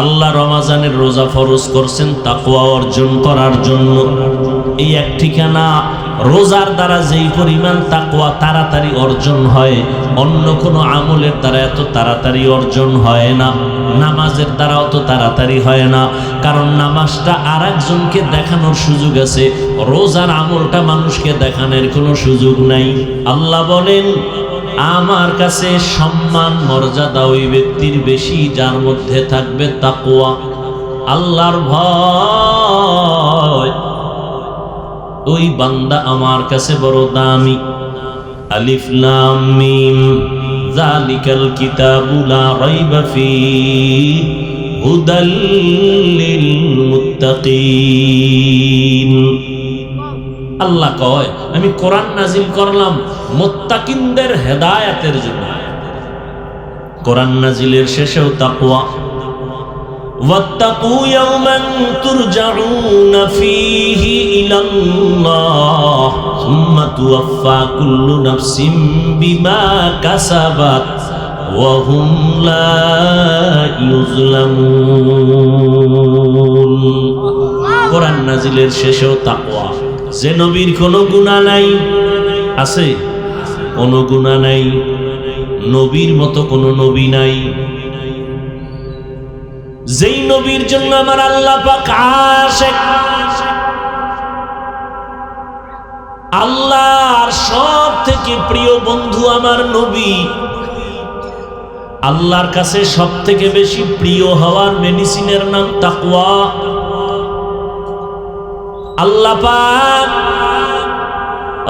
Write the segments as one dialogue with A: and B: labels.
A: আল্লাহ রমজানের রোজা ফরজ করছেন তাকওয়া অর্জন করার জন্য। এই এক ঠিকানা, রোজার দ্বারা যেই পরিমাণ তাকওয়া তাড়াতাড়ি অর্জন হয়, অন্য কোনো আমলের দ্বারা এত তাড়াতাড়ি অর্জন হয় না। নামাজের দ্বারা অত তাড়াতাড়ি হয় না, কারণ নামাজটা আর একজনকে দেখানোর সুযোগ আছে, রোজার আমলটা মানুষকে দেখানোর কোনো সুযোগ নাই। আল্লাহ বলেন, আমার কাছে সম্মান মর্যাদা ওই ব্যক্তির বেশি যার মধ্যে থাকবে তাকওয়া, আল্লাহর ভয়। ওই বান্দা আমার কাছে বড় দামি। আলিফ লাম মিম যালিকাল কিতাবু লা রাইবা ফীহি হুদাল লিল মুত্তাকিন। আল্লাহ কয়, আমি কোরআন নাজিল করলাম মুত্তাকিনদের হেদায়েতের জন্য। কোরআন নাজিলের শেষেও তাকওয়া। ওয়াত্তাকু ইয়াওমান তুরজাউনা ফীহি ইলাল্লাহ সুম্মা তুওয়াফা কুল্লু নাফসিন বিমা কাসাবাত ওয়া হুম লা ইউজলামুন। কোরআন নাজিলের শেষেও তাকওয়া। যে নবীর কোনো গুনাহ নাই, আছে কোনো গুনাহ নাই, নবীর মতো কোনো নবী নাই। যেই নবীর জন্য আমার আল্লাহ পাক আশিক, আল্লাহর সব থেকে প্রিয় বন্ধু আমার নবী। আল্লাহর কাছে সব থেকে বেশি প্রিয় হওয়ার মেডিসিনের নাম তাকওয়া। আল্লাহ পাক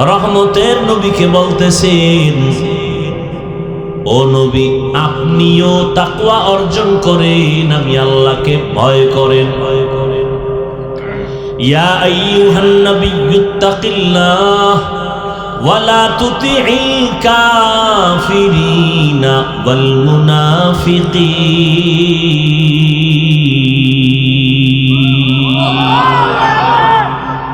A: রহমতের নবীকে বলতেছেন, ও নবী, আপনিও তাকওয়া অর্জন করেন, আমি আল্লাহকে ভয় করেন। ইয়া আইয়ুহান নাবিয়্যুত্তাকিল্লাহ ওয়া লা তুতি'ল কাফিরিনা ওয়াল মুনাফিকিন।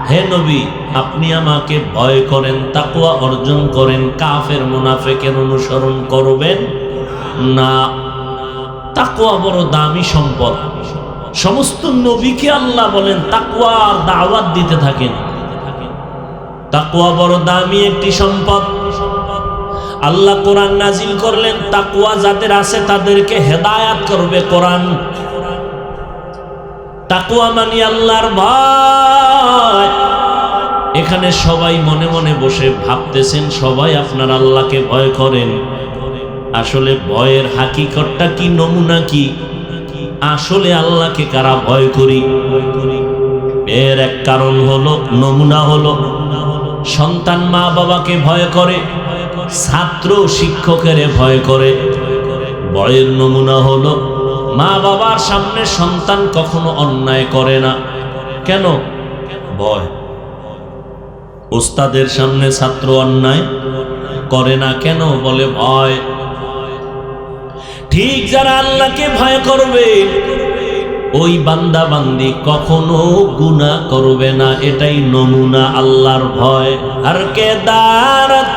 A: হে নবী, আপনি আমাকে ভয় করেন, তাকওয়া অর্জন করেন, কাফের মুনাফিকের অনুসরণ করবেন না। তাকওয়া বড় দামি সম্পদ। সমস্ত নবীকে আল্লাহ বলেন তাকওয়ার দাওয়াত দিতে থাকেন। তাকওয়া বড় দামি একটি সম্পদ। আল্লাহ কোরআন নাজিল করলেন, তাকওয়া যাদের আছে তাদেরকে হেদায়েত করবে কোরআন। তাকওয়া মানে আল্লাহর ভয়। এখানে সবাই মনে মনে বসে ভাবতেছেন সবাই আপনার আল্লাহকে ভয় করেন। আসলে ভয়ের হাকিকতটা কি, নমুনা কি? আসলে আল্লাহকে কারা ভয় করি? এর এক কারণ হলো, নমুনা হলো, সন্তান মা বাবাকে ভয় করে, ছাত্র শিক্ষকের ভয় করে। ভয়ের নমুনা হলো, মা বাবার সামনে সন্তান কখনো অন্যায় করে না। কেন? ভয়। ওস্তাদের সামনে ছাত্র অন্যায় করে না, কেন? বলে ভয়। ঠিক যারা আল্লাহকে ভয় করবে, ওই বান্দা বান্দি কখনো গুনাহ করবে না। এটাই নমুনা আল্লাহর ভয়। আর কে দারত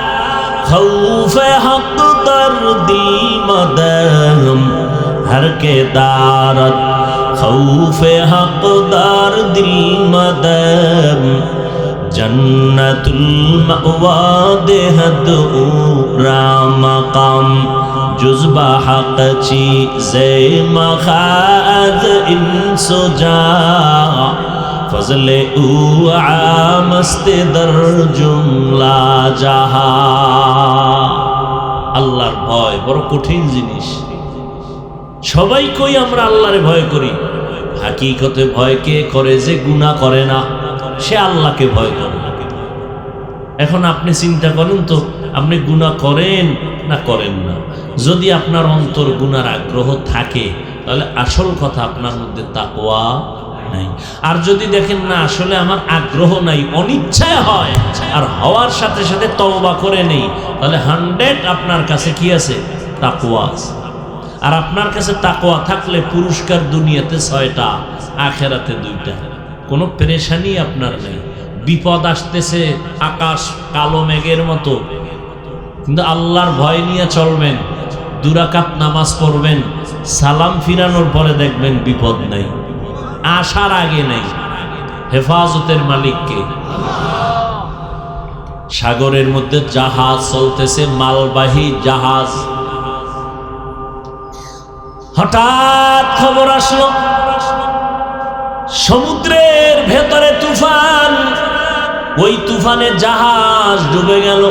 A: খৌফে হক দরদি মদম, হর কে দারত খৌফে হক দরদি মদম, জন্নতুল মাওয়া দেহদ রামকাম, জুজবা হক চীজে মখাদ ইনসুজা, ফজলে উ আমস্তে দর জুমলা জাহা। আল্লাহর ভয় বড় কঠিন জিনিস। সবাই কই আমরা আল্লাহরে ভয় করি, হাকিকতে ভয় কে করে? যে গুনাহ করে না, সে আল্লাহকে ভয় করে। এখন আপনি চিন্তা করেন তো, আপনি গুনাহ করেন না করেন না? যদি আপনার অন্তর গুনার আগ্রহ থাকে, তাহলে আসল কথা আপনার মধ্যে তাকওয়া নাই। আর যদি দেখেন না আসলে আমার আগ্রহ নাই, অনিচ্ছায় হয়, আর হওয়ার সাথে সাথে তওবা করে নেই, তাহলে 100 আপনার কাছে কি আছে? তাকওয়া আছে। আর আপনার কাছে তাকওয়া থাকলে পুরস্কার দুনিয়াতে 6টা, আখেরাতে 2টা। কোনো পেরেশানি আপনার নেই। বিপদ আসতেছে আকাশ কালো মেঘের মতো, কিন্তু আল্লাহর ভয় নিয়ে চলবেন। দুরাকাত নামাজ পড়বেন, সালাম ফিরানোর পরে দেখবেন বিপদ নাই, আসার আগে নাই। হেফাজতের মালিককে। সাগরের মধ্যে জাহাজ চলতেছে, মালবাহী জাহাজ। হঠাৎ খবর আসলো সমুদ্রের ভেতরে তুফান, ওই তুফানে জাহাজ ডুবে গেল।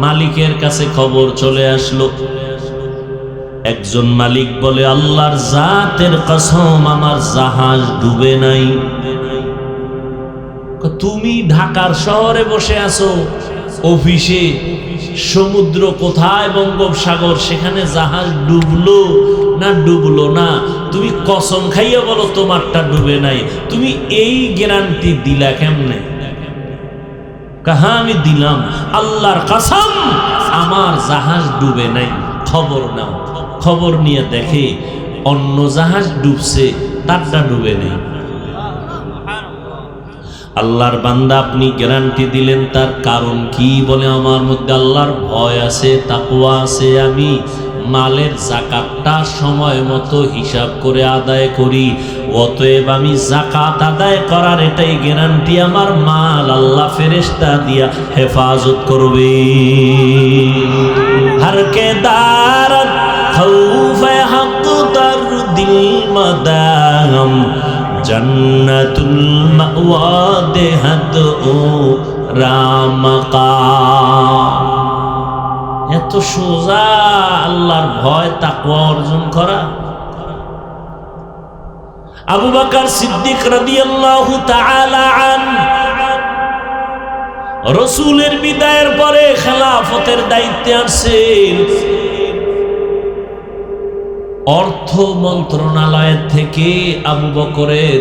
A: মালিকের কাছে খবর চলে আসলো। একজন মালিক বলে, আল্লাহর জাতের কসম, আমার জাহাজ ডুবে নাই। তুমি ঢাকার শহরে বসে আছো অফিসে, সমুদ্র কোথায় বঙ্গোপসাগর, সেখানে জাহাজ ডুবলো না ডুবলো না, তুমি কসম খাইয়া বলো তোমারটা ডুবে নাই। তুমি এই গ্যারান্টি দিলা কেমনে? কাহা আমি দিলাম আল্লাহর কসম, আমার জাহাজ ডুবে নাই। খবর নাও। খবর নিয়ে দেখে অন্য জাহাজ ডুবছে, তারটা ডুবে নেই। আল্লাহর বান্দা, আপনি গ্যারান্টি দিলেন, তার কারণ কি? বলে, আমার মধ্যে আল্লাহর ভয় আছে, তাকওয়া আছে, আমি মালের যাকাতটা সময় মতো হিসাব করে আদায় করি, অতএব আমি যাকাত আদায় করার এটাই গ্যারান্টি, আমার মাল আল্লাহ ফেরেশতা দিয়া হেফাজত করবে। হর কে দারত খৌফে হক দর দিল মদাম, জন্নতুল মাওয়া দেহাত ও রামকা। এত সোজা আল্লাহর ভয় তাকওয়া অর্জন করা। আবু বকর সিদ্দিক রাদিয়াল্লাহু তাআলা আনহু রাসূলের বিদায়ের পরে খেলাফতের দায়িত্বে আসছেন। অর্থ মন্ত্রণালয় থেকে আবু বকরের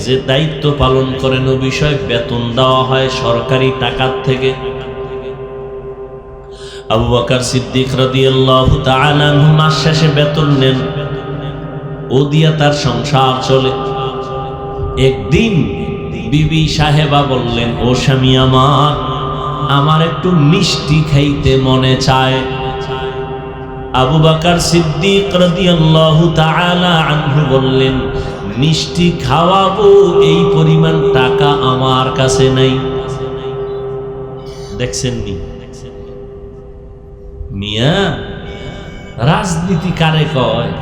A: যে দায়িত্ব পালন করেন, ও বিষয়ে বেতন দেওয়া হয় সরকারি টাকার থেকে। আবু বকর সিদ্দিক রাদিয়াল্লাহু তাআলা আনহু মাস শেষে বেতন নেন, ও দিয়া তার সংসার চলে। একদিন বিবি সাহেবা বললেন, ও স্বামী আমার একটু মিষ্টি খাইতে মনে চায়। আবু বকর সিদ্দিক রাদিয়াল্লাহু তাআলা আনহু বললেন, মিষ্টি খাওয়াবো এই পরিমাণ টাকা আমার কাছে নাই। দেখছেন নি মিয়া, রাজনীতি কারে কয়?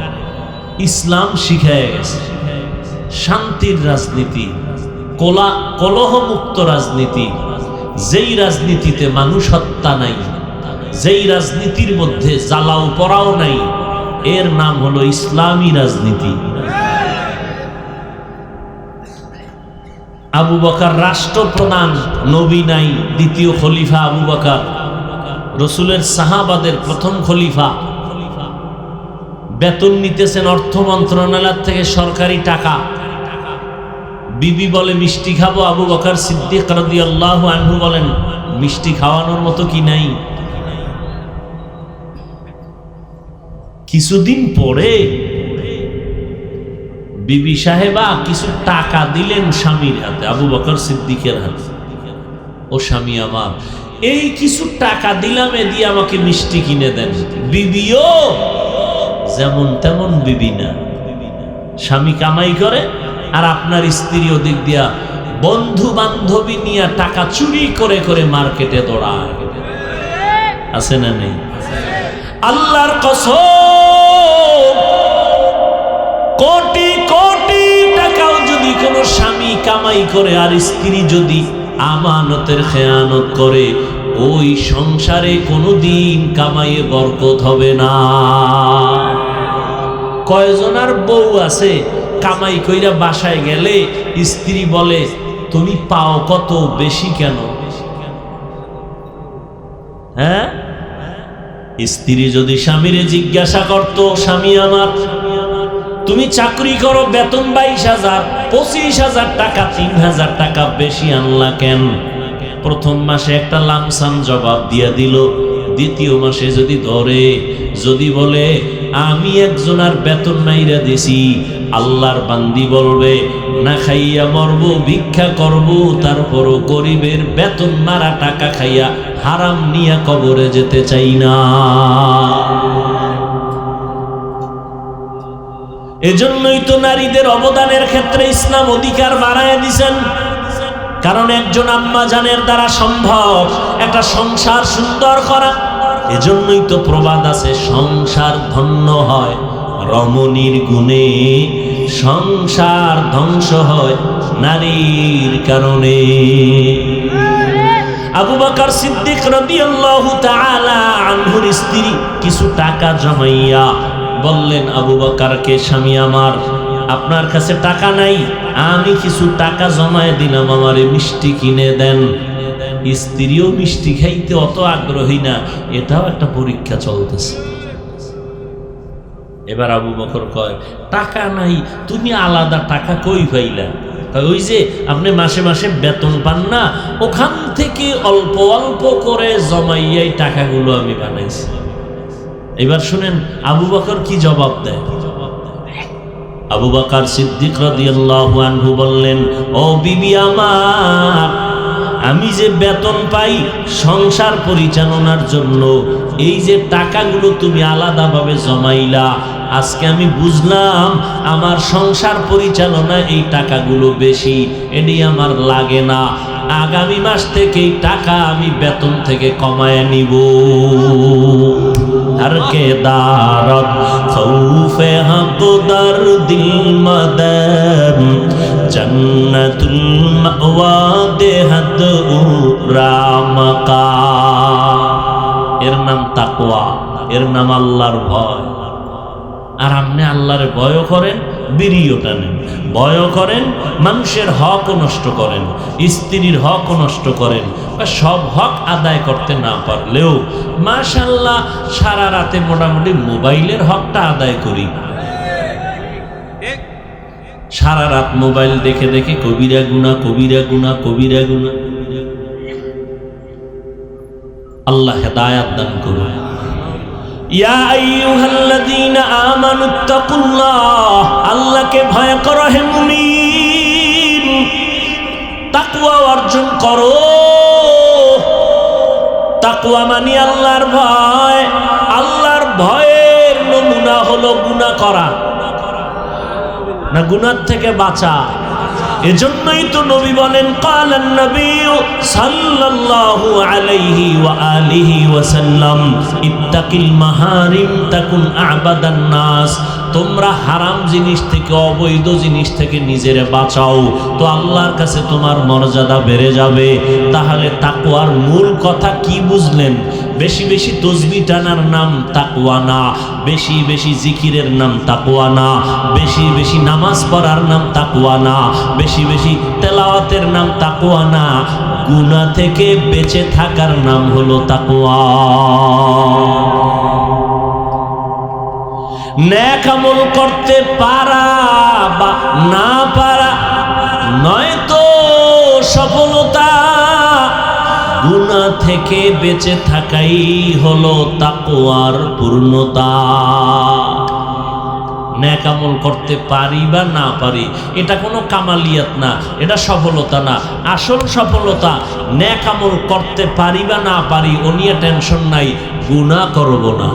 A: ইসলাম শিখায় গেছে শান্তির রাজনীতি, কলহমুক্ত রাজনীতি, যেই রাজনীতিতে মানুষ হত্যা নাই, যেই রাজনীতির মধ্যে জ্বালাও পড়াও নাই, এর নাম হলো ইসলামী রাজনীতি। আবু বকর রাষ্ট্রপ্রধান, নবী নাই, দ্বিতীয় খলিফা আবু বকর, রসুলের সাহাবাদের প্রথম খলিফা। বেতন নিতেছেন অর্থ মন্ত্রণালয় থেকে সরকারি টাকা। বিবি বলে, মিষ্টি খাবো। আবু বকর সিদ্দিক রাদিয়াল্লাহু আনহু বলেন, মিষ্টি খাওয়ানোর মতো কি নাই? কিছুদিন পরে বিবি সাহেবা কিছু টাকা দিলেন স্বামীর হাতে, আবু বকর সিদ্দিকের হাতে। ও স্বামী আমার, এই কিছু টাকা দিলাম, এ দিয়ে আমাকে মিষ্টি কিনে দেন। বিবিও যেমন তেমন বিবি না, স্বামী কামাই করে, আর আপনার স্ত্রী ওদিক দিয়া বন্ধু বান্ধবী নিয়ে টাকা চুরি করে করে মার্কেটে দৌড়ায়। আছে না নেই? আল্লাহর কসম, কোটি কোটি টাকাও যদি কোনো স্বামী কামাই করে আর স্ত্রী যদি আমানতের খেয়ানত করে, ওই সংসারে কোনোদিন কামাইয়ে বরকত হবে না। কয়জনার বউ আছে কামাই কইরা বাসায় গেলে স্ত্রী বলে, তুমি পাও কত, বেশি কেন? হ্যাঁ, স্ত্রী যদি স্বামীরে জিজ্ঞাসা করত, স্বামী আমার তুমি চাকরি করো, বেতন 22,000, 25,000 টাকা, 3,000 টাকা বেশি আনলা কেন? প্রথম মাসে একটা লামসাম জবাব দিয়া দিল। দ্বিতীয় মাসে যদি ধরে, যদি বলে আমি একজনের বেতন মাইরা দিছি, আল্লাহর বান্দি বলবে, না খাইয়া মরবো, ভিক্ষা করব, তারপরও গরিবের বেতন মারা টাকা খাইয়া হারাম নিয়া কবরে যেতে চাই না। এজন্যই তো নারীদের অবদানের ক্ষেত্রে ইসলাম অধিকার বাড়ায় দিয়েছেন, কারণ একজন আম্মা জানের দ্বারা সম্ভব একটা সংসার সুন্দর করা। এজন্যই তো প্রবাদ আছে, সংসার ধন্য হয় রমণীর গুণে, সংসার ধ্বংস হয় নারীর কারণে। আবু বকর সিদ্দিক রাদিয়াল্লাহু তাআলা আনহুর স্ত্রী কিছু টাকা জমাইয়া বললেন আবু বকরকে, স্বামী আমার, আপনার কাছে টাকা নাই, আমি কিছু টাকা জমায়ে দিলাম, আমারে মিষ্টি কিনে দেন। স্ত্রীও মিষ্টি খাইতে অত আগ্রহী না, এটাও একটা পরীক্ষা চলতেছে। এবার আবু বকর কয়, টাকা নাই, তুমি আলাদা টাকা কই পাইলা? ওই যে আপনি মাসে মাসে বেতন পান না, ওখান থেকে অল্প অল্প করে জমাইয়াই টাকাগুলো আমি বানাইছি। এবার শুনেন আবু বকর কি জবাব দেয়। আবু বকর সিদ্দিক রাদিয়াল্লাহু আনহু বললেন, ও বিবি আমার, আমি যে বেতন পাই সংসার পরিচালনার জন্য, এই যে টাকাগুলো তুমি আলাদাভাবে জমাইলা, আজকে আমি বুঝলাম আমার সংসার পরিচালনা এই টাকাগুলো বেশি, এটি আমার লাগে না। আগামী মাস থেকে এই টাকা আমি বেতন থেকে কমায় নিব। हर के दारत खौफे हक़दर दिल मदर जन्नतुल मअवा देहत रामका। এর নাম তাকওয়া, এর নাম আল্লাহর ভয়। আর আপনি আল্লাহর ভয় করেন, বিড়িওটা নেন, ভয় করেন, মানুষের হক নষ্ট করেন, স্ত্রীর হক নষ্ট করেন, সব হক আদায় করতে না পারলেও মাশাআল্লাহ সারা রাতে মোটামুটি মোবাইলের হকটা আদায় করি। সারা রাত মোবাইল দেখে দেখে কবিরা গুনাহ, কবিরা গুনাহ, কবিরা গুনাহ। আল্লাহ হেদায়েত দান করুন। ইয়া আইয়ুহাল্লাযীনা আমানুত্তাকুল্লাহ, আল্লাহকে ভয় করো হে মুমিন, তাকওয়া অর্জন করো। তাকওয়া মানে আল্লাহর ভয়। আল্লাহর ভয়ের নমুনা হলো গুনাহ করা না, গুনাহ থেকে বাঁচা। এজন্যই তো নবী বলেন, কালান নবী সাল্লাল্লাহু আলাইহি ওয়া আলিহি ওয়াসাল্লাম, ইত্তাকিল মাহারিম তাকুন আবাদান নাস। তোমরা হারাম জিনিস থেকে, অবৈধ জিনিস থেকে নিজেরে বাঁচাও, তো আল্লাহর কাছে তোমার মর্যাদা বেড়ে যাবে। তাহলে তাকওয়ার মূল কথা কি বুঝলেন? বেশি বেশি তসবিহ টানার নাম তাকওয়া না, বেশি বেশি জিকিরের নাম তাকওয়া না, বেশি বেশি নামাজ পড়ার নাম তাকওয়া না, বেশি বেশি তেলাওয়াতের নাম তাকওয়া না, গুনাহ থেকে বেঁচে থাকার নাম হলো তাকওয়া। নেক আমল করতে পারা বা না পারা নয় তো সফলতা, গুনাহ থেকে বেঁচে থাকাই হলো তাকওয়ার পূর্ণতা। নেক আমল করতে পারি বা না পারি এটা কোনো কামালিয়াত না, এটা সফলতা না। আসল সফলতা নেক আমল করতে পারি বা না পারি ও নিয়ে টেনশন নাই, গুনাহ করব না,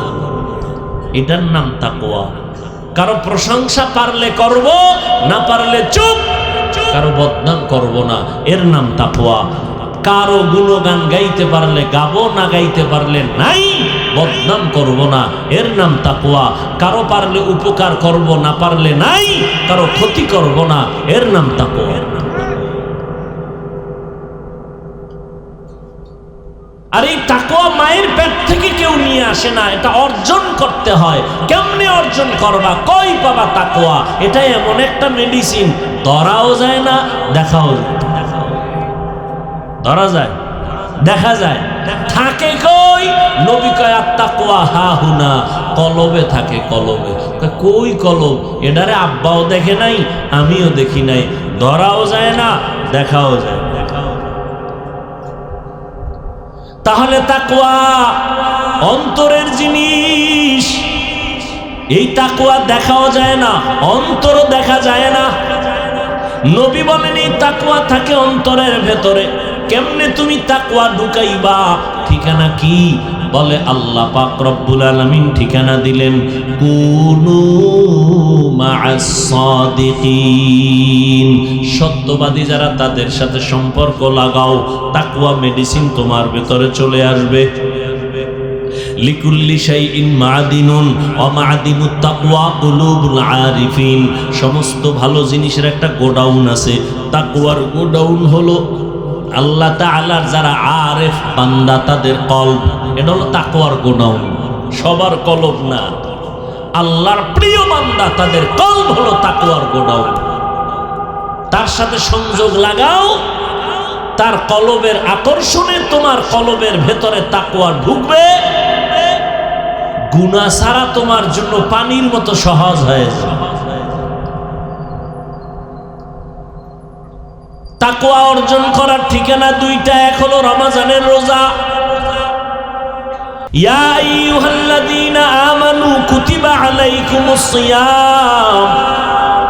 A: এটার নাম তাকওয়া। কারো প্রশংসা পারলে করব, না পারলে চুপ, কারো বদনাম করব না, এর নাম তাকওয়া। কারো গুণগান গাইতে পারলে গাবো, না গাইতে পারলে নাই, বদনাম করব না, এর নাম তাকওয়া। কারো পারলে উপকার করব, না পারলে নাই, কারো ক্ষতি করব না, এর নাম তাকওয়া। আর এই তাকওয়া মায়ের পেট থেকে কেউ নিয়ে আসে না, এটা অর্জন করতে হয়। কেমনে অর্জন করবা? কই পাবা তাকওয়া? এটা এমন একটা মেডিসিন, ধরাও যায় না, দেখাও যায়। ধরা যায়, দেখা যায়, থাকে কই? নবী কয় আত্তাকওয়া হাহুনা, কলবে থাকে, কলবে। কই কলব? এটারে আব্বাও দেখে নাই, আমিও দেখি নাই, ধরাও যায় না, দেখাও যায়। তাহলে তাকওয়া অন্তরের জিনিস। এই তাকওয়া দেখাও যায় না, অন্তরও দেখা যায় না। নবী বলেন এই তাকওয়া থাকে অন্তরের ভেতরে। কেমনে তুমি তাকওয়া ঢুকাইবা? ঠিকানা কি? বলে আল্লাহ পাক রব্বুল আলামিন ঠিকানা দিলেন কুনু মা'আস সাদিকিন, সত্যবাদী যারা তাদের সাথে সম্পর্ক লাগাও, তাকওয়া মেডিসিন তোমার ভেতরে চলে আসবে। লিকুল্লি শাইইন মা'দিনুন ওয়া মা'দিনুত তাকওয়া কুলুবুল আরিফিন, সমস্ত ভালো জিনিসের একটা গোডাউন আছে, তাকওয়ার গোডাউন হলো আল্লাহ তাআলার যারা আরেফ বান্দা তাদের কলব, এটা হলো তাকওয়ার গোডাউন। সবার কলব না, আল্লাহর প্রিয় বান্দা তাদের কলব হলো তাকওয়ার গোডাউন। তার সাথে সংযোগ লাগাও, তার কলবের আকর্ষণে তোমার কলবের ভেতরে তাকওয়া ঢুকবে, গুনাহ ছাড়া তোমার জন্য পানির মতো সহজ হয়ে যাবে। তাকওয়া অর্জন করার ঠিকানা দুইটা, এক হলো রমজানের রোজা। ইয়া আইয়ুহাল্লাযীনা আমানু কুতিবা আলাইকুমুস সিয়াম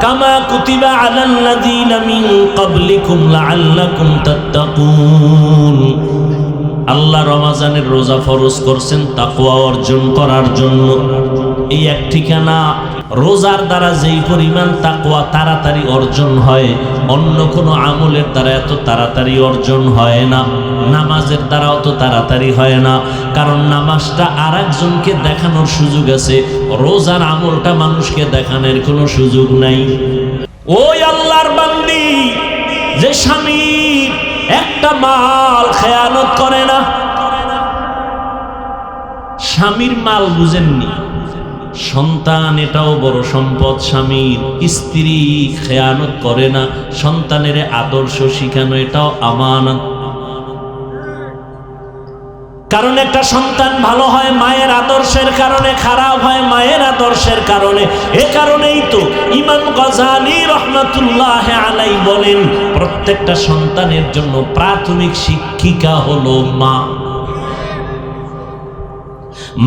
A: কামা কুতিবা আলাল্লাযীনা মিন ক্বাবলিকুম লাআল্লাকুম তাত্তাকুন। আল্লাহ রমজানের রোজা ফরজ করছেন তাকওয়া অর্জন করার জন্য। এই এক ঠিকানা। রোজার দ্বারা যেই পরিমাণ তাকওয়া তাড়াতাড়ি অর্জন হয়, অন্য কোনো আমলের দ্বারা এত তাড়াতাড়ি অর্জন হয় না। নামাজের দ্বারা অত তাড়াতাড়ি হয় না, কারণ নামাজটা আর একজনকে দেখানোর সুযোগ আছে, রোজার আমলটা মানুষকে দেখানোর কোনো সুযোগ নাই। ওই আল্লাহর বান্দি যে স্বামীর একটা মাল খেয়ানত করে না, স্বামীর মাল বুঝেননি, সন্তান এটাও বড় সম্পদ স্বামীর। স্ত্রী খেয়ানত করে না, সন্তানের আদর্শ শিখানো এটাও আমানত। কারণ একটা সন্তান ভালো হয় মায়ের আদর্শের কারণে, খারাপ হয় মায়ের আদর্শের কারণে। এ কারণেই তো ইমাম গজালি রহমাতুল্লাহ আলাই বলেন, প্রত্যেকটা সন্তানের জন্য প্রাথমিক শিক্ষিকা হলো মা।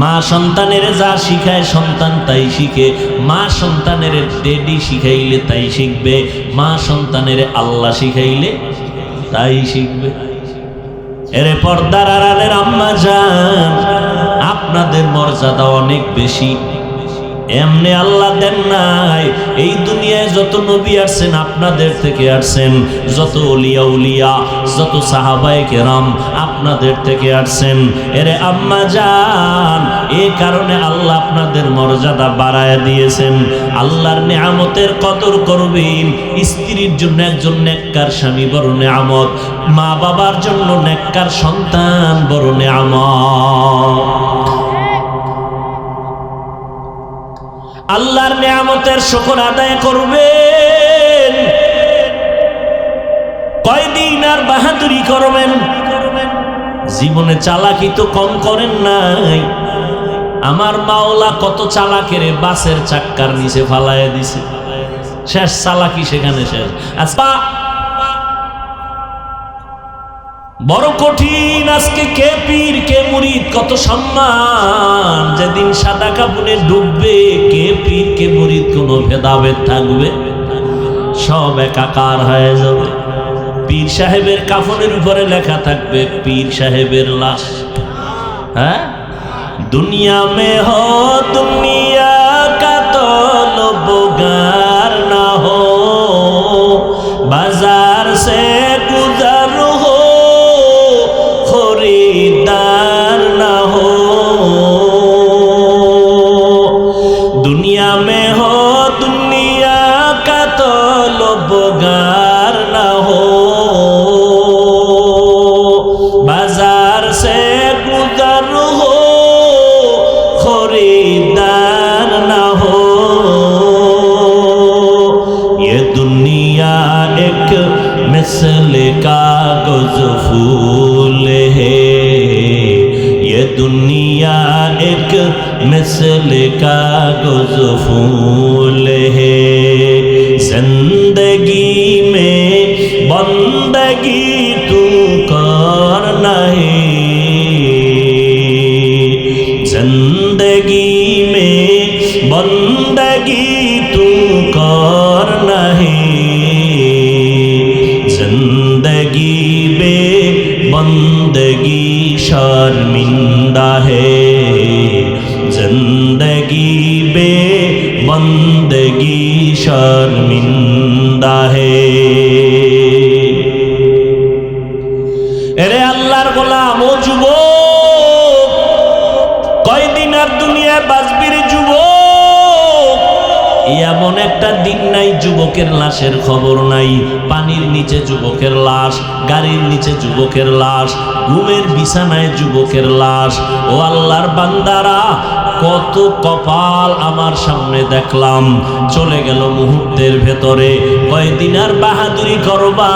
A: মা সন্তানের যা শিখায় সন্তান তাই শিখে। মা সন্তানের ডেডি শিখাইলে তাই শিখবে, মা সন্তানের আল্লাহ শিখাইলে তাই শিখবে। এরে পর্দার আড়ালের আম্মা জান, আপনাদের মর্যাদা অনেক বেশি। এমনি আল্লাহ দেন নাই। এই দুনিয়ায় যত নবী আসছেন আপনাদের থেকে আসছেন, যত ওলিয়া উলিয়া, যত সাহাবায়ে কেরাম আপনাদের থেকে আসছেন। এরে আম্মা জান, এই কারণে আল্লাহ আপনাদের মর্যাদা বাড়ায় দিয়েছেন। আল্লাহর নিয়ামতের কদর করবেন। স্ত্রীর জন্য একজন নেককার স্বামী বড় নিয়ামত, মা বাবার জন্য নেককার সন্তান বড় নিয়ামত। আল্লাহর নিয়ামতের শুকর আদায় করবেন। কয়দিন আর বাহাদুরি করবেন? জীবনে চালাকি তো কম করেন নাই। আমার মাওলা কত চালাকের বাসের চাক্কার নিচে ফালাইয়া দিছে, শেষ চালাকি সেখানে শেষ। আচ্ছা, বড় কঠিন। আজকে কে পীর কে মুরিদ কত সম্মান, যেদিন সাদা কাপুনে ডুববে কে পীর কে মুরিদ কোনো ভেদাভেদ থাকবে, সব একাকার হয়ে যাবে। পীর সাহেবের কাফনের উপরে লেখা থাকবে পীর সাহেবের লাশ। হ্যাঁ, দুনিয়া মে হো দুনিয়া কা তলবগার না হো, বাজার সে গুজর হো, खरीदार ना हो। दुनिया में हो दुनिया का तलबगार ना हो, बाजार से गुजर हो, खरीदार ना हो। ये दुनिया एक मिसल कागज फूल है, ये दुनिया एक मिसल कागज फूल है। जिंदगी में बंदगी तू करना है, जिंदगी में बंदगी तू करना है। जिंदगी बे बंदगी शर्मिंदा है, বান্দা হে। এরে আল্লাহর গোলাম ও যুবক, কয়দিন আর দুনিয়ায় বাঁচবি রে যুবক? এমন একটা দিন নাই যুবকের লাশের খবর নাই। পানির নিচে যুবকের লাশ, গাড়ির নিচে যুবকের লাশ, ঘুমের বিছানায় যুবকের লাশ। ও আল্লাহর বান্দারা, কত কপাল আমার সামনে দেখলাম, চলে গেল মুহূর্তের ভেতরে। কয়দিন আর বাহাদুরি করবা?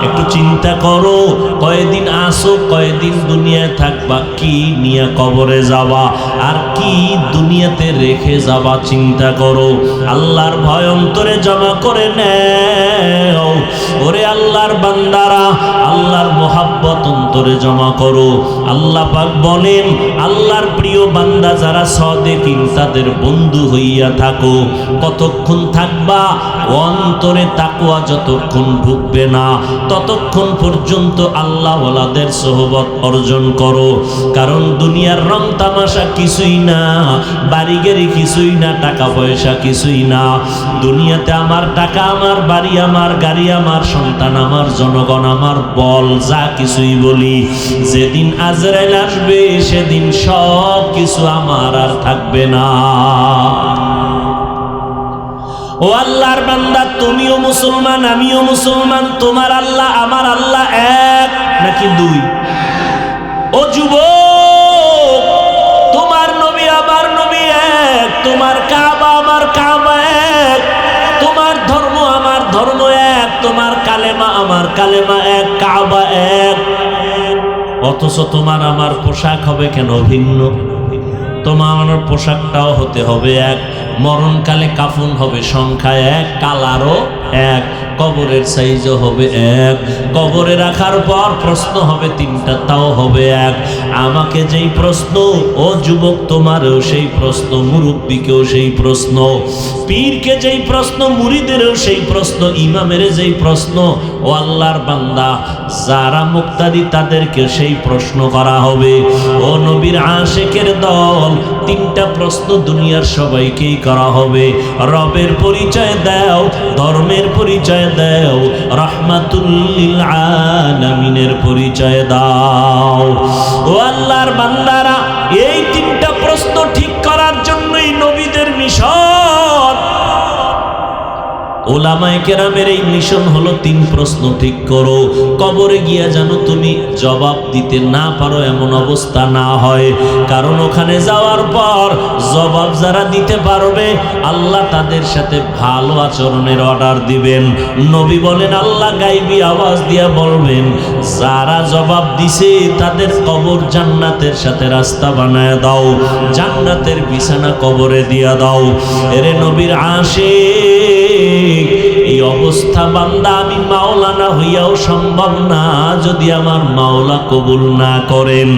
A: একটু চিন্তা করো, কয়দিন আসো, কয়দিন দুনিয়ায় থাকবা, কি নিয়ে কবরে যাবা, আর কি দুনিয়াতে রেখে যাবা চিন্তা করো। আল্লাহর ভয় অন্তরে জমা করে নেও। ওরে আল্লাহর বান্দারা, আল্লাহর মোহাব্বত অন্তরে জমা করো। আল্লাহ পাক বলেন, আল্লাহর প্রিয় বান্দা যারা সাদিকিন তাদের বন্ধু হইয়া থাকো। কতক্ষণ থাকবা? অন্তরে তাকওয়া যতক্ষণ ঢুকবে না ততক্ষণ পর্যন্ত আল্লাহওয়ালাদের সোহবত অর্জন করো। কারণ দুনিয়ার রং তামাশা কিছুই না, বাড়ি গাড়ি কিছুই না, টাকা পয়সা কিছুই না। দুনিয়াতে আমার টাকা, আমার বাড়ি, আমার গাড়ি, আমার সন্তান, আমার জনগণ, আমার বল, যা কিছুই বলি, যেদিন আজরাইল আসবে সেদিন সব কিছু আমার আর থাকবে না। ও আল্লাহর বান্দা, তুমিও মুসলমান, আমিও মুসলমান। তোমার আল্লাহ আমার আল্লাহ এক নাকি দুই? ও যুবক, তোমার নবী আমার নবী এক, তোমার কাবা আমার কাবা এক, তোমার ধর্ম আমার ধর্ম এক, তোমার কালেমা আমার কালেমা এক, কাবা এক। অথচ তোমার আমার পোশাক হবে কেন ভিন্ন? তোমার আমার পোশাকটাও হতে হবে এক, মরণকালে কাফন হবে সংখ্যা এক, কালারও এক, কবরের সাইজও হবে এক, কবরে রাখার পর প্রশ্ন হবে তিনটা, তাও হবে এক। আমাকে যেই প্রশ্ন, ও যুবক তোমারও সেই প্রশ্ন, মুরব্বীকেও সেই প্রশ্ন, পীরকে যেই প্রশ্ন, মুরিদেরও সেই প্রশ্ন, ইমামের যেই প্রশ্ন। ও আল্লাহর বান্দা, যারা মুক্তাদি তাদেরকে সেই প্রশ্ন করা হবে। ও নবীর আশিকের দল, তিনটা প্রশ্ন দুনিয়ার সবাইকেই করা হবে। রবের পরিচয় দাও, ধর্মের পরিচয় দাও, রাহমাতুল লিল আলামিনের পরিচয় দাও। ও আল্লাহর বান্দারা, এই তিনটা প্রশ্ন ঠিক করার জন্যই নবীদের মিশন। ওলামায়ে কেরামের এই মিশন হলো তিন প্রশ্ন ঠিক করো। কবরে গিয়া যেন তুমি জবাব দিতে না পারো এমন অবস্থা না হয়। কারণ ওখানে যাওয়ার পর জবাব যারা দিতে পারবে আল্লাহ তাদের সাথে ভালো আচরণের অর্ডার দিবেন। নবী বলেন, আল্লাহ গাইবী আওয়াজ দিয়া বলবেন, যারা জবাব দিছে তাদের কবর জান্নাতের সাথে রাস্তা বানায় দাও, জান্নাতের বিছানা কবরে দিয়া দাও। এরে নবীর আশিক, এই অবস্থা বান্দা আমি মাওলানা হইয়াও সম্ভব না যদি আমার মাওলা কবুল না করেন।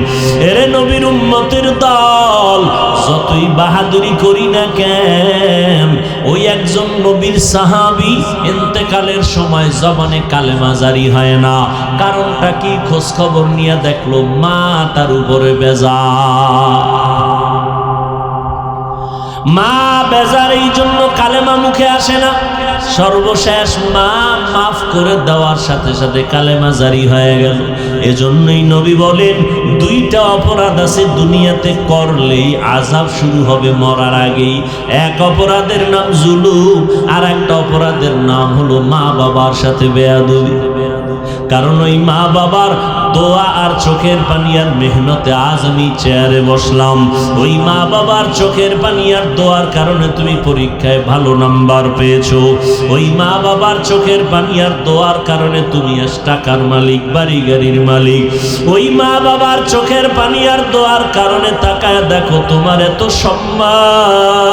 A: এরে নবীর উম্মতের দল, যতই বাহাদুরি করি না কেন, ওই একজন নবীর সাহাবী ইন্তেকালের সময় জবানে কালেমা জারি হয় না। কারণটা কি? খোঁজ খবর নিয়ে দেখলো মা তার উপরে বেজার। মা বেজার, এই জন্য কালেমা মুখে আসে না। সর্বশেষ মা মাফ করে দেওয়ার সাথে সাথে কালেমা জারি হয়ে গেল। এজন্যই নবী বলেন, দুইটা অপরাধ আছে দুনিয়াতে করলেই আযাব শুরু হবে মরার আগেই। এক অপরাধের নাম জুলুম, আর একটা অপরাধের নাম হলো মা বাবার সাথে বেয়াদবি। কারণ ওই মা বাবার দোয়া আর চোখের পানি আর মেহনতে আজ আমি চেয়ারে বসলাম। ওই মা বাবার চোখের পানি আর দোয়ার কারণে তুমি পরীক্ষায় ভালো নাম্বার পেয়েছো। ওই মা বাবার চোখের পানি আর দোয়ার কারণে তুমি আজ টাকার মালিক, বাড়ি গাড়ির মালিক। ওই মা বাবার চোখের পানি আর দোয়ার কারণে তাকায় দেখো তোমার এত সম্মান।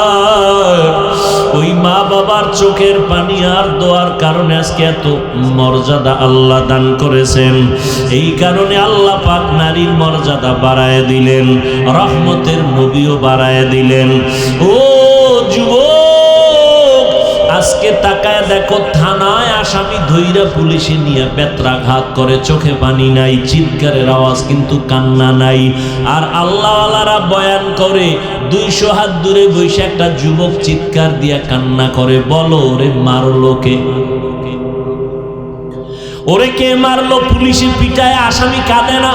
A: ওই মা বাবার চোখের পানি আর দোয়ার কারণে আজকে এত মর্যাদা আল্লাহ দান করেছেন। এই কারণে আল্লাহ পাক নারীর মর্যাদা বাড়ায় দিলেন, রহমতের নবীও বাড়ায় দিলেন। ও যুবক, আজকে তাকায় দেখো থানায় আসামি ধইরা পুলিশে নিয়ে বেত্রাঘাত করে, চোখে পানি নাই, চিৎকারের আওয়াজ কিন্তু কান্না নাই। আর আল্লাহওয়ালারা বয়ান করে 200 হাত দূরে বসে একটা যুবক চিৎকার দিয়া কান্না করে, বলো রে মারলো কে? ওরে কে মারলো, পুলিশে পিটায় আসামি কাঁদে না।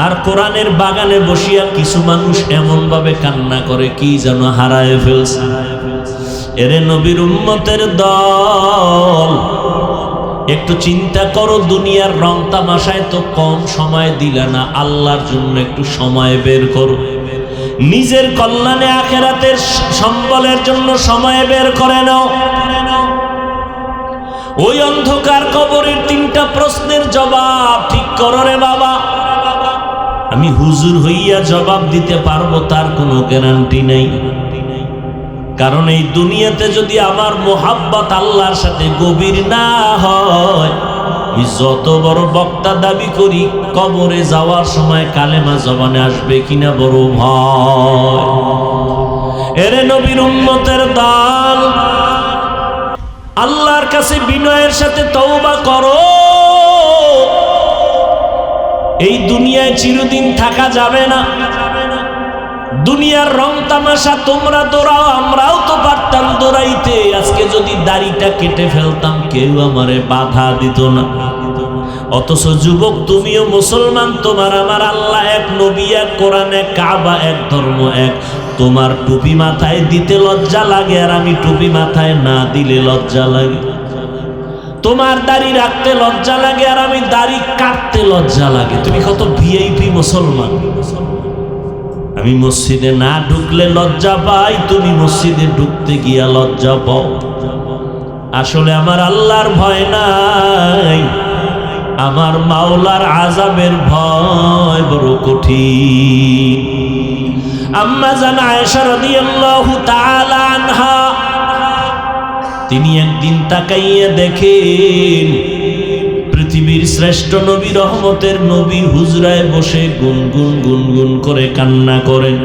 A: আর কোরআনের বাগানে বসিয়া কিছু মানুষ এমন ভাবে কান্না করে কি যেন হারায় ফেলছে। এরে নবীর উম্মতের দল, একটু চিন্তা করো, দুনিয়ার রং তামাশায় তো কম সময় দিলে না, আল্লাহর জন্য একটু সময় বের করো। নিজের কল্যাণে আখিরাতের সম্বলের জন্য সময় বের করে নাও। ওই অন্ধকার কবরের 3টা প্রশ্নের জবাব ঠিক করো রে বাবা। আমি হুজুর হইয়া জবাব দিতে পারবো তার কোনো গ্যারান্টি নেই, কারণ এই দুনিয়াতে যদি আমার মোহাব্বত আল্লাহর সাথে গভীর না হয়, আমি যত বড় বক্তা দাবি করি, কবরে যাওয়ার সময় কালেমা জবানে আসবে কিনা বড় ভয়। এরে নবীর উম্মতের দল, আল্লাহর কাছে বিনয়ের সাথে তওবা করো। এই দুনিয়ায় চিরদিন থাকা যাবে না। দুনিয়ার রং তামাশা তোমরা দৌড়াও, আমরাও তো পারতাম দৌড়াইতে। আজকে যদি দাড়িটা কেটে ফেলতাম কেউ আমারে বাধা দিত না। অথচ যুবক, তুমিও মুসলমান, তোমার আমার আল্লাহ এক, নবী এক, কোরআন এক, কাবা এক, ধর্ম এক। তোমার টুপি মাথায় দিতে লজ্জা লাগে, আর আমি টুপি মাথায় না দিলে লজ্জা লাগে। তোমার দাড়ি রাখতে লজ্জা লাগে, আর আমি দাড়ি কাটতে লজ্জা লাগে। তুমি কত ভিআইপি মুসলমান। আমি মসজিদে না ঢুকলে লজ্জা পাই, তুমি মসজিদে ঢুকতে গিয়া লজ্জা পাও। আসলে আমার আল্লাহর ভয় নাই, আমার মাওলার আযাবের ভয় বড় কঠিন। আম্মা জান আয়েশা রাদিয়াল্লাহু তাআলা আনহা, তিনি একদিন তাকাইয়া দেখেন পৃথিবীর শ্রেষ্ঠ নবী, রহমতের নবী হুজরায় বসে গুনগুন গুনগুন করে কান্না করেন।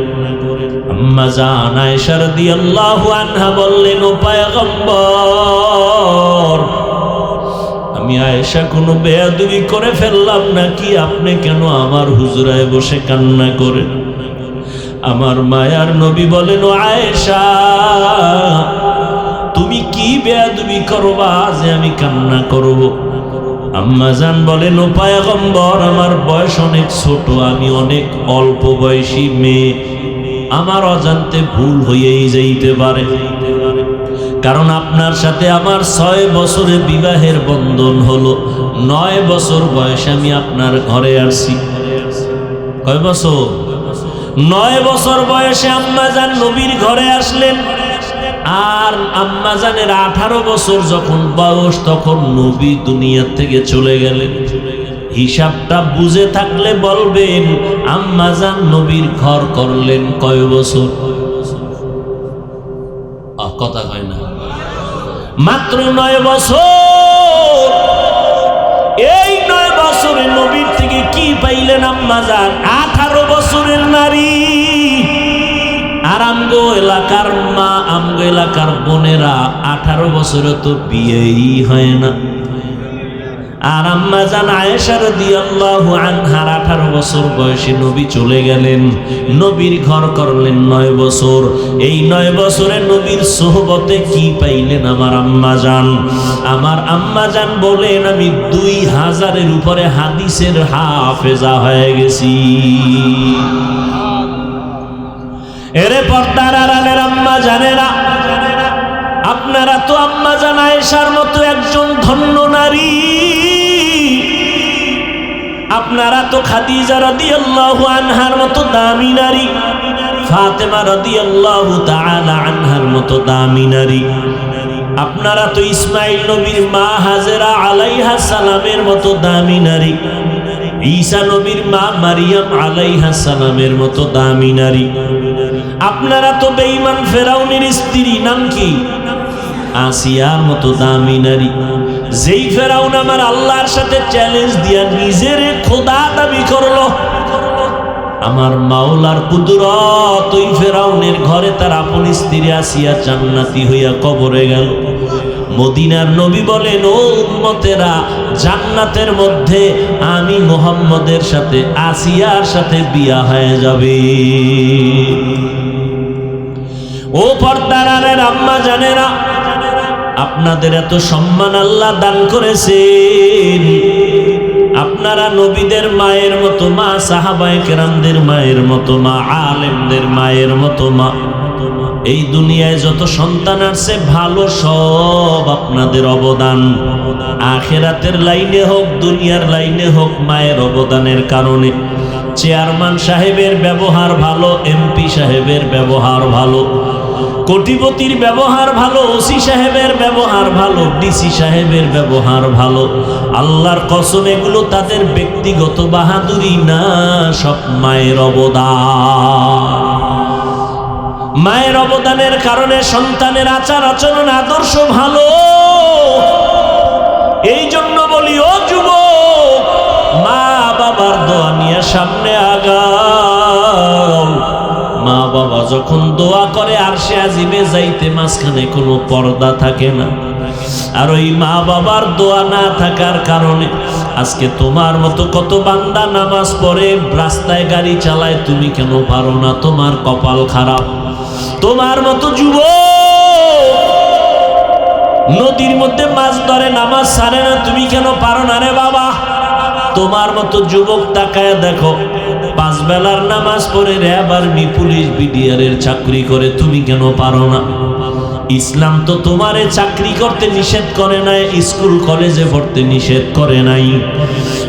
A: আম্মা জান আয়েশা রাদিয়াল্লাহু আনহা বললেন, ও পয়গম্বর, আমি আয়েশা কোনো বেয়াদবি করে ফেললাম নাকি? আপনি কেন আমার হুজরায় বসে কান্না করেন? আমার মায়ার নবী বলেন, ও আয়েশা, তুমি কি বেয়াদবি করবা যে আমি কান্না করব? আম্মা জান বলেন, ও পয়গম্বর, আমার বয়স অনেক ছোট, আমি অনেক অল্প বয়সী মেয়ে, আমার অজান্তে ভুল হয়েই যাইতে পারে। কারণ আপনার সাথে আমার 6 বছরে বিবাহের বন্ধন হলো, 9 বছর বয়সে আমি আপনার ঘরে আসছি। কয় বছর? 9 বছর বয়সে আম্মা জান নবীর ঘরে আসলেন। আর আম্মা জানের 18 বছর যখন বয়স, তখন নবী দুনিয়া থেকে চলে গেলেন। হিসাবটা বুঝে থাকলে বলবেন, আম্মা জান নবীর ঘর করলেন কয় বছর? কথা হয় না, মাত্র 9 বছর। এই 9 বছরে নবীর থেকে কি পাইলেন আম্মা জান? 18 বছরের নারী। আর আমগো এলাকার মা, আমগো এলাকার বোনেরা 18 বছরে তো বিয়েই হয় না। আর আম্মা জান আয়েশা রাদিয়াল্লাহু আনহার 18 বছর বয়সে নবী চলে গেলেন, নবীর ঘর করলেন 9 বছর। এই 9 বছরে নবীর সোহবতে কি পাইলেন আমার আম্মা জান? আমার আম্মা জান বলেন, আমি 2000-এর উপরে হাদিসের হাফেজা হয়ে গেছি। এরে পর্দার আড়ালের আম্মা জানেরা, আপনারা তো আম্মা জান আয়েশার মতো একজন ধন্য নারী। আপনারা তো খাদিজা রাদিয়াল্লাহু আনহার মতো দামি নারী, ফাতেমা রাদিয়াল্লাহু তাআলা আনহার মতো দামি নারী। আপনারা তো ইসমাইল নবীর মা হাজেরা আলাইহা সালামের মতো দামি নারী, ঈসা নবীর মা মারিয়াম আলাইহা সালামের মতো দামি নারী। আপনারা তো বেঈমান ফেরাউনের স্ত্রী, নাম কি? আসিয়ার মতো দামি নারী। যেই ফেরাউন আমার আল্লাহর সাথে চ্যালেঞ্জ দিয়া নিজের খোদা দাবি করলো, আমার মাওলার কুদরত ওই ফেরাউনের ঘরে তার আপন স্ত্রী আসিয়া জান্নাতি হইয়া কবরে গেল। মদিনার নবী বলেন, ও উম্মতেরা, জান্নাতের মধ্যে আমি মুহাম্মদের সাথে আসিয়ার সাথে বিয়া হয়ে যাবে। ও পর্দার আড়ালের আম্মা জানেরা, আপনাদের এত সম্মান আল্লাহ দান করেছেন। আপনারা নবীদের মায়ের মতো মা, সাহাবায়ে কেরামদের মায়ের মতো মা, আলেমদের মায়ের মতো মা। এই দুনিয়ায় যত সন্তান আসছে ভালো সব আপনাদের অবদান। আখিরাতের লাইনে হোক দুনিয়ার লাইনে হোক, মায়ের অবদানের কারণে। চেয়ারম্যান সাহেবের ব্যবহার ভালো, এমপি সাহেবের ব্যবহার ভালো, কোটিপতির ব্যবহার ভালো, ওসি সাহেবের ব্যবহার ভালো, ডিসি সাহেবের ব্যবহার ভালো। আল্লাহর কসম এগুলো তাদের ব্যক্তিগত বাহাদুরি না, সব মায়ের অবদান। মায়ের অবদানের কারণে সন্তানের আচার আচরণ আদর্শ ভালো। এই জন্য বলি, ও যুবক, মা বাবার দোয়া নিয়ে সামনে আগাও। মা বাবা যখন দোয়া করে আরশে আজিমে যাইতে মাঝখানে কোনো পর্দা থাকে না। আর ওই মা বাবার দোয়া না থাকার কারণে আজকে তোমার মতো কত বান্দা নামাজ পড়ে রাস্তায় গাড়ি চালায়, তুমি কেন পারো না? তোমার কপাল খারাপ। তোমার মতো যুবক নদীর মধ্যে মাছ ধরে নামাজ ছাড়ে না, তুমি কেন পারো না রে বাবা? তোমার মতো যুবক তাকায় দেখো, 5 বেলার নামাজ পড়ে র্যাব আর্মি পুলিশ বিডিআরের চাকরি করে, তুমি কেন পারো না? ইসলাম তো তোমারে চাকরি করতে নিষেধ করে নাই, স্কুল কলেজে পড়তে নিষেধ করে নাই।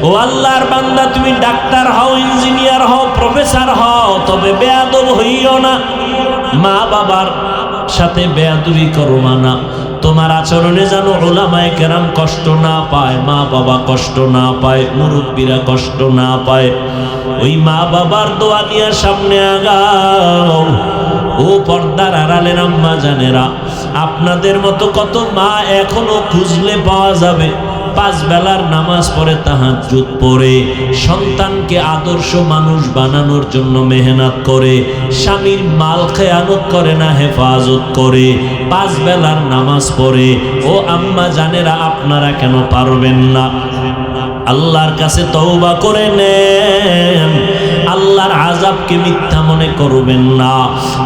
A: ও আল্লাহর বান্দা, তুমি ডাক্তার হও, ইঞ্জিনিয়ার হও, প্রফেসর হও, তবে বেয়াদব হইও না। মা বাবার সাথে বেয়াদবি করো না। তোমার আচরণে যেন উলামায়ে কেরাম কষ্ট না পায়, মা বাবা কষ্ট না পায়, মুরব্বীরা কষ্ট না পায়। ওই মা বাবার দোয়া নিয়ে সামনে আগাও। ও পর্দার আড়ালের আম্মা জানেরা, আপনাদের মতো কত মা এখনো খুঁজলে পাওয়া যাবে। 5 বেলার নামাজ পড়ে, তাহাজ্জুদ পড়ে, সন্তানকে আদর্শ মানুষ বানানোর জন্য মেহনত করে, স্বামীর মাল খেয়ানত করে না, হেফাজত করে, 5 বেলার নামাজ পড়ে। ও আম্মা জানেরা, আপনারা কেন পারবেন না? আল্লাহর কাছে তওবা করে নেন, আল্লাহর আযাবকে মিথ্যা মনে করবেন না।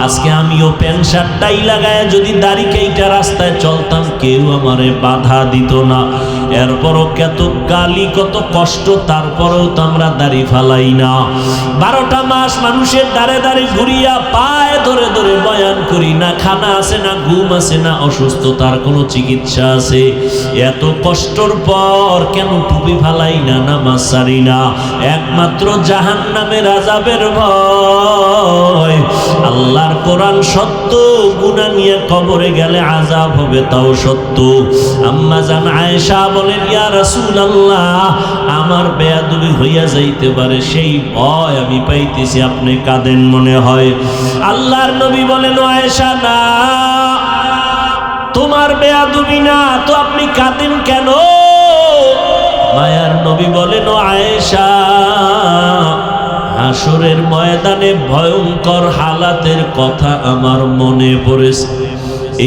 A: আজকে আমিও প্যান্ট শার্টটাই লাগায় যদি দাড়ি কেইটা রাস্তায় চলতাম, কেউ আমারে বাধা দিত না। এরপরও কত গালি, কত কষ্ট, তারপরেও তো আমরা দাড়ি ফালাই না। 12টা মাস মানুষের দাঁড়ে দাঁড়ে ঘুরিয়া পায়ে ধরে ধরে বয়ান করি, না খানা আছে, না ঘুম আছে, না অসুস্থতার কোনো চিকিৎসা আছে। এত কষ্টর পর কেন টুপি ফালাই না, নামাজ ছাড়ি না? একমাত্র জাহান্নামের আযাবের ভয়। আল্লাহর কোরআন সত্য, গুনাহ নিয়ে কবরে গেলে আযাব হবে তাও সত্য। আম্মা জান আয়েশা বলেন, ইয়া রাসূলুল্লাহ, আমার বেয়াদবি হইয়া যাইতে পারে, সেই ভয় আমি পাইতেছি, আপনি কাঁদেন মনে হয়। আল্লাহর নবী বলেন, আয়েশা না, তোমার বেয়াদবি না তো আপনি কাঁদেন কেন? মায়ার নবী বলেন, ও আয়েশা, হাসরের ময়দানে ভয়ঙ্কর হালাতের কথা আমার মনে পড়েছে,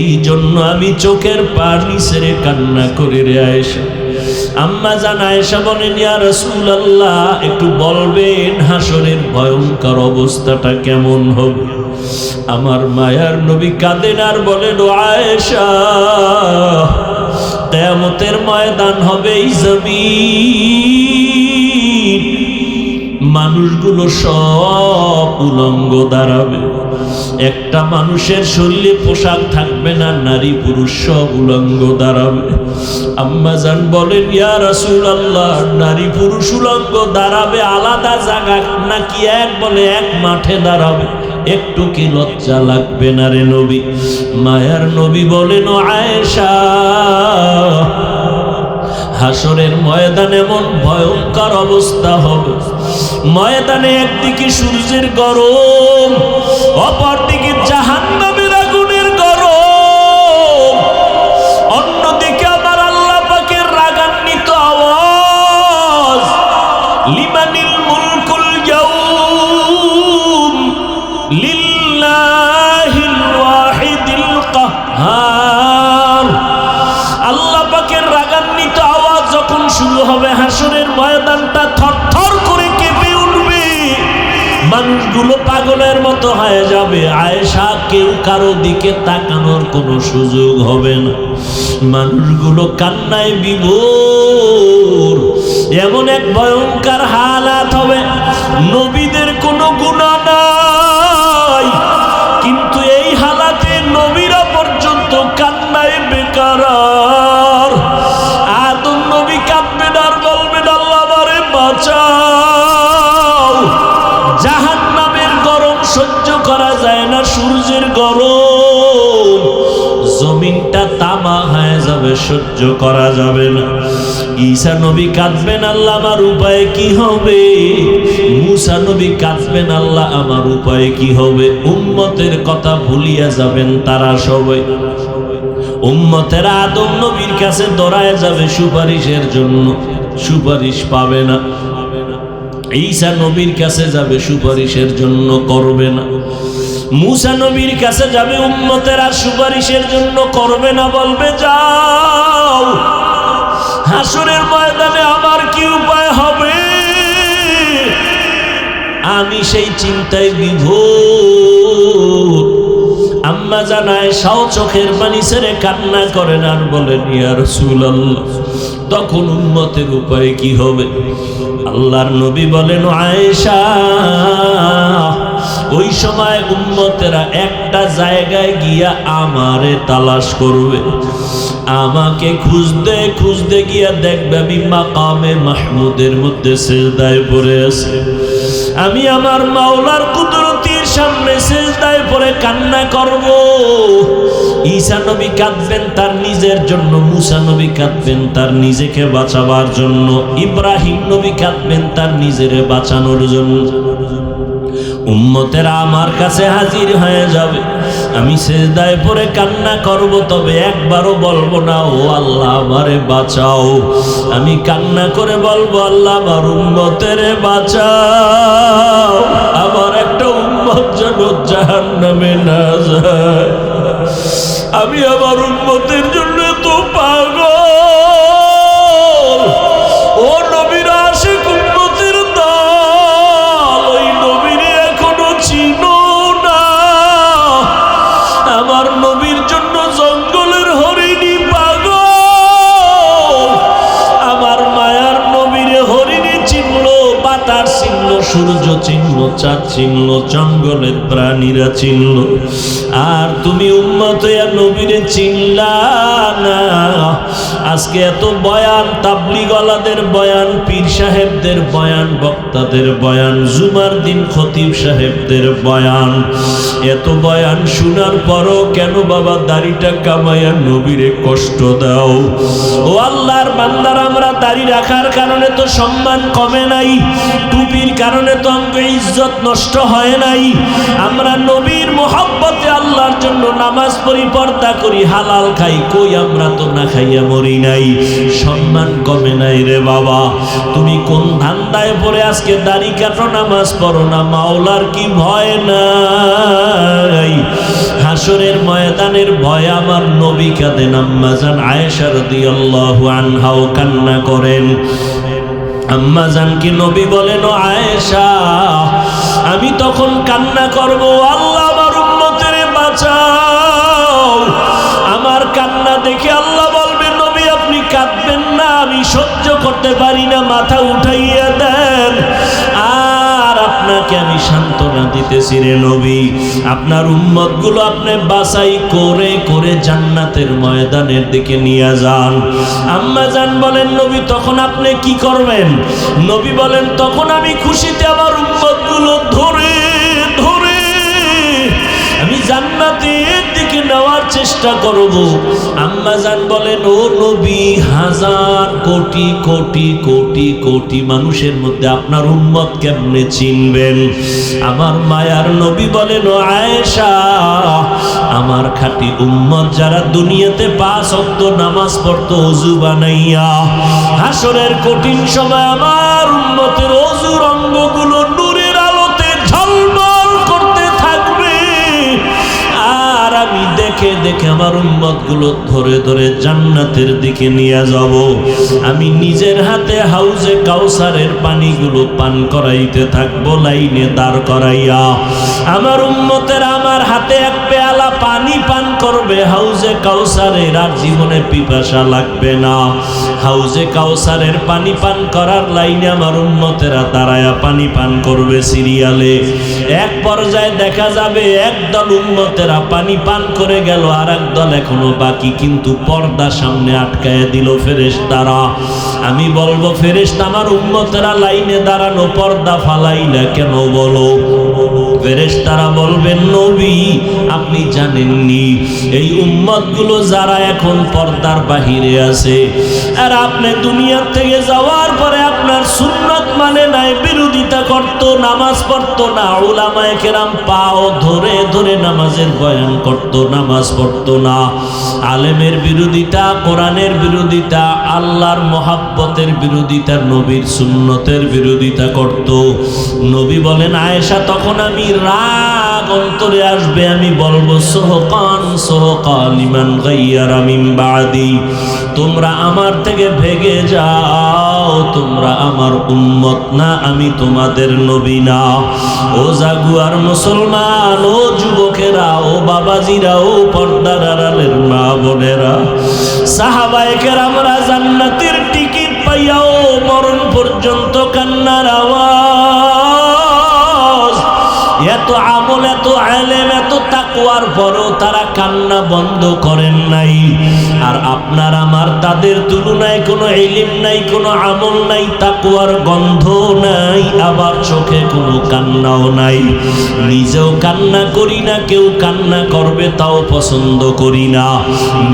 A: এই জন্য আমি চোখের পানি ছেড়ে কান্না করি রে আয়েশা। আম্মা জান আয়েশা বলেন, ইয়া রাসূলুল্লাহ, একটু বলবেন হাসরের ভয়ঙ্কর অবস্থাটা কেমন হবে? আমার মায়ার নবী কাঁদেন আর বলেন, ও আয়েশা, কিয়ামতের ময়দান হবে এই জমিন, মানুষগুলো সব উলঙ্গ দাঁড়াবে। একটা মানুষের শরীরে পোশাক থাকবে না, নারী পুরুষ সব উলঙ্গ দাঁড়াবে। আম্মা জান বলেন, ইয়া রাসূলুল্লাহ, নারী পুরুষ উলঙ্গ দাঁড়াবে আলাদা জায়গা নাকি এক মাঠে দাঁড়াবে? একটু কি লজ্জা লাগবে না রে নবী? মায়ার নবী বলেন, ও আয়েশা, হাসরের ময়দানে এমন ভয়ঙ্কর অবস্থা হবে, ময়দানে একদিকে সূর্যের গরম, অপরদিকে জাহান্নামের আগুনের গরম, অন্যদিকে আমার আল্লাহ পাকের রাগান্বিত আওয়াজ, লিমানিল মুলকুল ইয়াউম লিল্লাহিল ওয়াহিদিল কাহ্হার। আল্লাহ পাকের রাগান্বিত আওয়াজ যখন শুরু হবে, হাসরের ময়দানটা থরথর করে কেঁপে উঠবে। মানুষগুলো পাগলের মতো হয়ে যাবে। আয়েশা, কেউ কারো দিকে তাকানোর কোনো সুযোগ হবে না। মানুষগুলো কান্নায় বিভোর। এমন এক ভয়ঙ্কর হালাত হবে, নবীদের কোনো গুনাহ নাই, কিন্তু এই হালাতে নবীরা পর্যন্ত কান্নায় বেকারার। আদম নবী কাঁদবেন আর বলবেন, আল্লাহ আমারে বাঁচাও। জাহান্নামের গরম সহ্য করা যায় না, সূর্যের গরম, জমিনটা তামা হয়ে যাবে, সহ্য করা যাবে না। ঈসা নবী কাঁদবেন, আল্লাহ আমার উপায় কি হবে। মুসা নবী কাঁদবেন, আল্লাহ আমার উপায় কি হবে। উম্মতের কথা ভুলিয়া যাবেন তারা সবাই। উম্মতেরা আদম নবীর কাছে দৌড়ায় যাবে সুপারিশের জন্য, সুপারিশ পাবে না। ঈসা নবীর কাছে যাবে, সুপারিশের জন্য করবে না। মুসা নবীর কাছে যাবে, উম্মতেরা সুপারিশের জন্য করবে না, বলবে যাও। হাসরের ময়দানে আমার কি উপায় হবে। আমি সেই চিন্তায় বিভোর। আম্মা জানায় সাও চোখের পানি ছেড়ে কান্না করেন আর বলেন, ইয়া রাসূলুল্লাহ, তখন উম্মতের উপায় কি হবে। আল্লাহর নবী বলেন, আয়েশা, ওই সময় উম্মতেরা একটা জায়গায় গিয়া আমারে তালাশ করবে। আমাকে খুঁজতে খুঁজতে গিয়া দেখবে আমি মাকামে মাহমুদের মধ্যে সিজদায় পড়ে আছি। আমি আমার মাওলার কুদরতির সামনে সিজদায় পড়ে কান্না করব। ঈসা নবী কাঁদবেন তার নিজের জন্য, মুসা নবী কাঁদবেন তার নিজেকে বাঁচাবার জন্য, ইব্রাহিম নবী কাঁদবেন তার নিজেরে বাঁচানোর জন্য। উম্মতেরা আমার কাছে হাজির হয়ে যাবে। আমি সিজদায় পড়ে কান্না করব, তবে একবারও বলবো না ও আল্লাহ আমারে বাঁচাও। আমি কান্না করে বলবো, আল্লাহ আমার উম্মতেরে বাঁচাও। আমার একটা উম্মত যেন জাহান্নামে না যায়। আমি আমার উম্মতের জন্য তো পাগল। ও নবীর আশিক উম্মতের দল, ওই নবীরে এখনো চিনো না। আমার নবীর জন্য জঙ্গলের হরিণী পাগল। আমার মায়ার নবীরে হরিণী চিনলো, বাতাস চিনলো, সূর্য চিনলো, চাঁদ চিনলো, জঙ্গলের প্রাণীরা চিনলো, আর তুমি উম্মত হইয়া নবীরে চিনলা না। আজকে এত বয়ান, তাবলীগওয়ালাদের বয়ান, পীর সাহেবদের বয়ান, বক্তাদের বয়ান, জুমার দিন খতিব সাহেবদের বয়ান, এত বয়ান শোনার পরও কেন বাবা দাড়িটা কামাইয়া নবীরে কষ্ট দাও। ও আল্লাহর বান্দার, আমরা দাড়ি রাখার কারণে তো সম্মান কমে নাই, টুপির কারণে তো আমাকে ইজ্জত নষ্ট হয় নাই। আমরা নবীর মোহাব্বতে আল্লাহর জন্য নামাজ পড়ি, পর্দা করি, হালাল খাই, কই আমরা তো না খাইয়া মরি নাই। সম্মান কমে নাই রে বাবা। তুমি কোন ধান্দায় পড়ে আজকে দাড়ি কাটো, নামাজ পড়ো না? মাওলার কি ভয় নাই? হাসরের ময়দানের ভয় আমার নবী কাঁদেন। আম্মা জান আয়েশা রাদিয়াল্লাহু আনহাও কান্না করেন। আম্মা জানকে নবী বলেন, ও আয়েশা, আমি তখন কান্না করব, আল্লাহ আমার উম্মতের বাঁচাও। আমার কান্না দেখে আল্লাহ বলবে, নবী আপনি কাঁদবেন না, আমি সহ্য করতে পারি না, মাথা উঠাইয়া দেন। আর আপনাকে আমি সান্ত্বনা দিতেছি রে নবী, আপনার উম্মতগুলো আপনি বাছাই করে করে জান্নাতের ময়দানের দিকে নিয়ে যান। আম্মা জান বলেন, নবী তখন আপনি কি করবেন? নবী বলেন, তখন আমি খুশিতে আমার উম্মতগুলো ধরে ধরে আমি জান্নাতের দিকে নেওয়ার চেষ্টা করব। আম্মা জান বলেন, ও নবী, হাজার কোটি কোটি কোটি কোটি মানুষের মধ্যে আপনার উম্মত কেমনে চিনবেন? আমার মায়ার নবী বলেন, ও আয়েশা, আমার খাঁটি উম্মত যারা দুনিয়াতে 5 ওয়াক্ত নামাজ পড়তো ওযু বানাইয়া, হাসরের কঠিন সময় আমার উম্মতের ওযুর অঙ্গগুলো নূরের আলোতে ঝলমল করতে থাকবে। আর আমি দেখে দেখে আমার উম্মতগুলো ধরে ধরে জান্নাতের দিকে নিয়ে যাব। আমি নিজের হাতে হাউজে কাউসারের পানিগুলো পান করাইতে থাকবো লাইনে দাঁড় করাইয়া। আমার উম্মতেরা আমার হাতে এক পেয়ালা পানি পান করবে হাউজে কাউসারের, আর জীবনে পিপাসা লাগবে না। হাউজে কাউসারের পানি পান করার লাইনে আমার উম্মতেরা দাঁড়ায়া পানি পান করবে সিরিয়ালে। এক পর্যায়ে দেখা যাবে একদল উম্মতেরা পানি পান করে গেল, আর একদল এখনো বাকি, কিন্তু পর্দা সামনে আটকায় দিল ফেরেশতারা। আমি বলবো ফেরেশতা আমার উম্মতেরা লাইনে দাঁড়ানো, পর্দা ফালাইলা কেন বলো? ফেরেশতারা বলবেন নবী আপনি জানেননি এই উম্মতগুলো যারা এখন পর্দার বাহিরে আছে, আর আপনি দুনিয়া থেকে যাওয়ার পরে আপনার সুন্নাত মানে নাই, বিরোধিতা করত, নামাজ পড়তো না, উলামায়ে কেরাম পাও ধরে ধরে নামাজের বয়ান করত, নামাজ পড়তো না, আলেমের বিরোধিতা, কোরআনের বিরোধিতা, আল্লাহর মহাব্বতের বিরোধিতা, নবীর সুন্নতের বিরোধিতা করত। নবী বলেন আয়েশা তখন আমি রাগ অন্তরে আসবে, আমি বলবো সোহকান সোহকান লিমান গায়্যারা মিন বাদি, তোমরা আমার থেকে ভেগে যাও, তোমরা আমার উম্মত না, আমি তোমাদের নবী না। ও জাগুয়ার মুসলমান, ও যুবকেরা, ও বাবাজিরা, ও পর্দার আড়ালের মা বোনেরা, সাহাবায়ে কেরামরা জান্নাতের টিকিট পাইয়াও মরণ পর্যন্ত কান্নার আওয়াজ। এত আমল, এত আলেম, এত তাকওয়ার পরও তারা কান্না বন্ধ করেন নাই। আর আপনার আমার তাদের তুলনায় কোনো ইলম নাই, কোনো আমল নাই, তাকওয়ার গন্ধ নাই, আবার চোখে কোনো কান্নাও নাই। নিজেও কান্না করি না, কেউ কান্না করবে তাও পছন্দ করি না।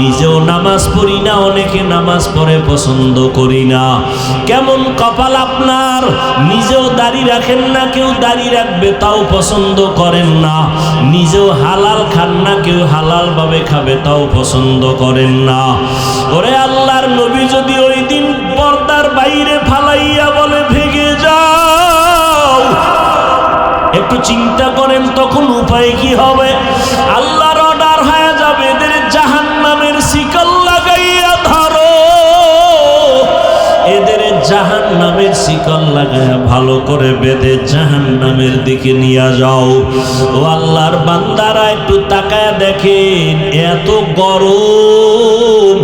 A: নিজেও নামাজ পড়ি না, অনেকে নামাজ পড়ে পছন্দ করি না। কেমন কপাল আপনার, নিজেও দাড়ি রাখেন না, কেউ দাড়ি রাখবে তাও পছন্দ করেন না। নিজেও হালাল খান না, কেউ হালাল ভাবে খাবে তাও পছন্দ করেন না। ওরে আল্লাহর নবী যদি ওই দিন পর্দার বাইরে ফালাইয়া বলে ভেগে যাও, একটু চিন্তা করেন তখন উপায় কি হবে? আল্লাহর অর্ডার হয়ে যাবে এদের জাহান্নামের শিকল লাগাইয়া ধরো, এদের জাহান্নামের শিকল লাগাইয়া ভালো করে বেঁধে জাহান্নামের দিকে নিয়ে যাও। ও আল্লাহর বান্দারা একটু তাকায়া দেখেন, এত গরম,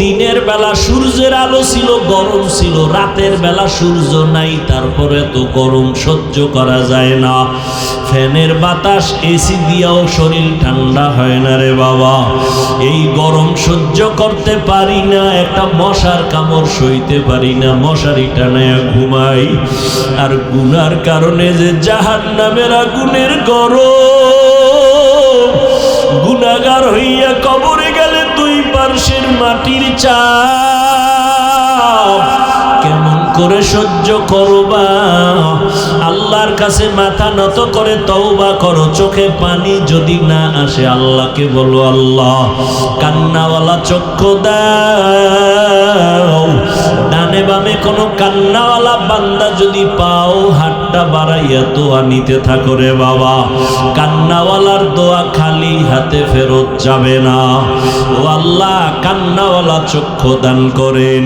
A: দিনের বেলা সূর্যের আলো ছিল, গরম ছিল, রাতের বেলা সূর্য নাই, তারপরে এত গরম সহ্য করা যায় না। ফ্যানের বাতাস, এসি দিয়াও শরীর ঠান্ডা হয় না রে বাবা। এই গরম সহ্য করতে পারি না, একটা মশার কামড় সইতে পারি না, মশারি টানায়া ঘুমাই। আর গুনার কারণে যে জাহান্নামের আগুনের গরম, গুনাহগার হইয়া কবরে গেলে দুই পার্শ্বের মাটির চাপ কেমন করে সহ্য করবা? আল্লাহর কাছে মাথা নত করে তওবা করো। চোখে পানি যদি না আসে আল্লাহকে বলো আল্লাহ কান্নাওয়ালা চক্ষু দাও। ডানে বামে কোনো কান্নাওয়ালা বান্দা যদি পাও হাতটা বাড়াইয়া দোয়া নিতে থাকো রে বাবা। কান্নাওয়ালার দোয়া খালি হাতে ফেরত যাবে না। ও আল্লাহ কান্নাওয়ালা চক্ষু দান করেন।